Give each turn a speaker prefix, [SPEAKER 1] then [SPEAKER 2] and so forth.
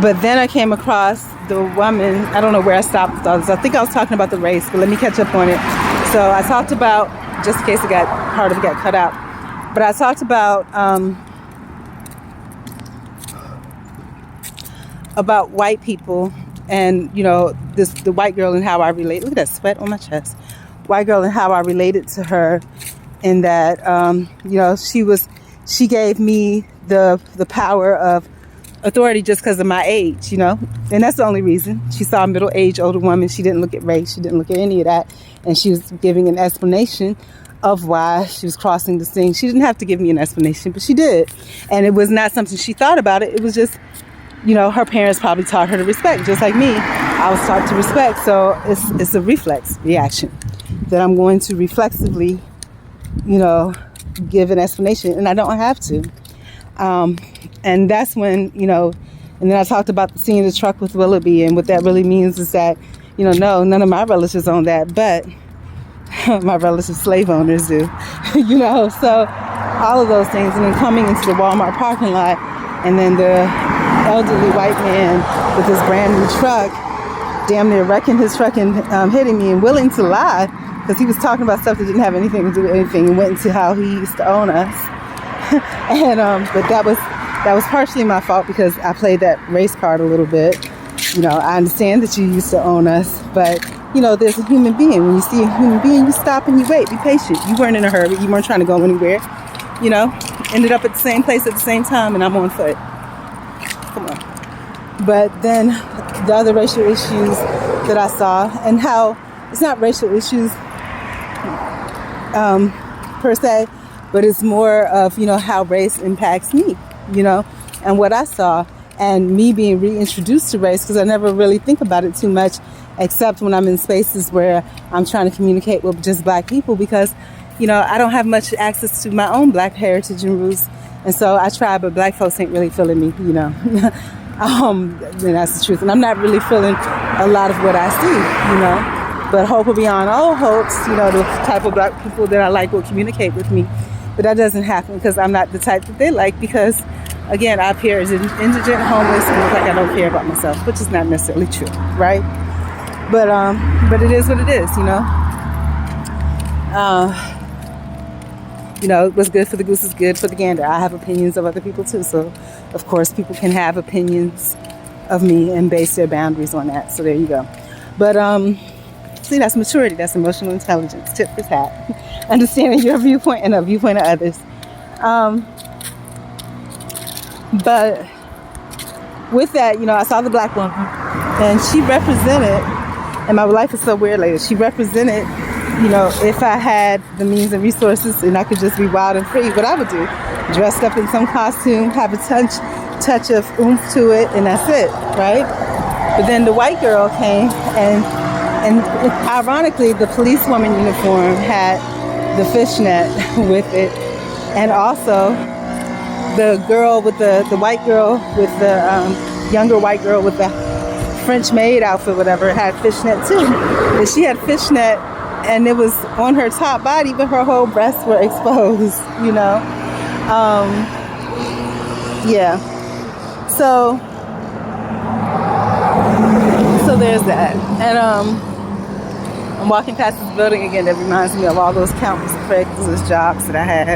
[SPEAKER 1] But then I came across the woman. I don't know where I stopped with all this. I think I was talking about the race, but let me catch up on it. So I talked about, just in case part of it got cut out, but I talked about white people and, the white girl and how I relate. Look at that sweat on my chest. White girl and how I related to her in that, she gave me the power of authority just because of my age, and that's the only reason. She saw a middle-aged older woman. She didn't look at race. She didn't look at any of that. And she was giving an explanation of why she was crossing this thing. She didn't have to give me an explanation, but she did. And it was not something she thought about it. It was just, her parents probably taught her to respect, just like me. I was taught to respect. So it's a reflex reaction that I'm going to reflexively, give an explanation, and I don't have to. And that's when, and then I talked about seeing the truck with Willoughby, and what that really means is that, no, none of my relatives own that, but my relative slave owners do, so all of those things. And then coming into the Walmart parking lot, and then the elderly white man with his brand new truck, damn near wrecking his truck and hitting me, and willing to lie because he was talking about stuff that didn't have anything to do with anything, and went into how he used to own us. And but that was partially my fault because I played that race card a little bit. I understand that you used to own us, but there's a human being. When you see a human being, you stop and you wait, be patient. You weren't in a hurry. You weren't trying to go anywhere. Ended up at the same place at the same time, and I'm on foot. Come on. But then the other racial issues that I saw, and how it's not racial issues per se, but it's more of, how race impacts me, and what I saw, and me being reintroduced to race, because I never really think about it too much, except when I'm in spaces where I'm trying to communicate with just Black people, because, I don't have much access to my own Black heritage and roots. And so I try, but Black folks ain't really feeling me, and that's the truth. And I'm not really feeling a lot of what I see, but hope will beyond all hopes, the type of Black people that I like will communicate with me. But that doesn't happen because I'm not the type that they like, because, again, I appear as indigent, homeless, and look like I don't care about myself, which is not necessarily true, right? But it is what it is, what's good for the goose is good for the gander. I have opinions of other people too, so of course people can have opinions of me and base their boundaries on that. So there you go. But see, that's maturity. That's emotional intelligence. Tip for tat. Understanding your viewpoint and the viewpoint of others. But with that, I saw the Black woman, and she represented, and my life is so weird lately, she represented, if I had the means and resources and I could just be wild and free, what I would do. Dressed up in some costume, have a touch of oomph to it, and that's it, right? But then the white girl came, and ironically, the policewoman uniform had the fishnet with it, and also the girl with the white girl with the younger white girl with the French maid outfit, whatever, had fishnet too. And she had fishnet, and it was on her top body, but her whole breasts were exposed, yeah. So there's that. And I'm walking past this building again that reminds me of all those countless Craigslist jobs that I had.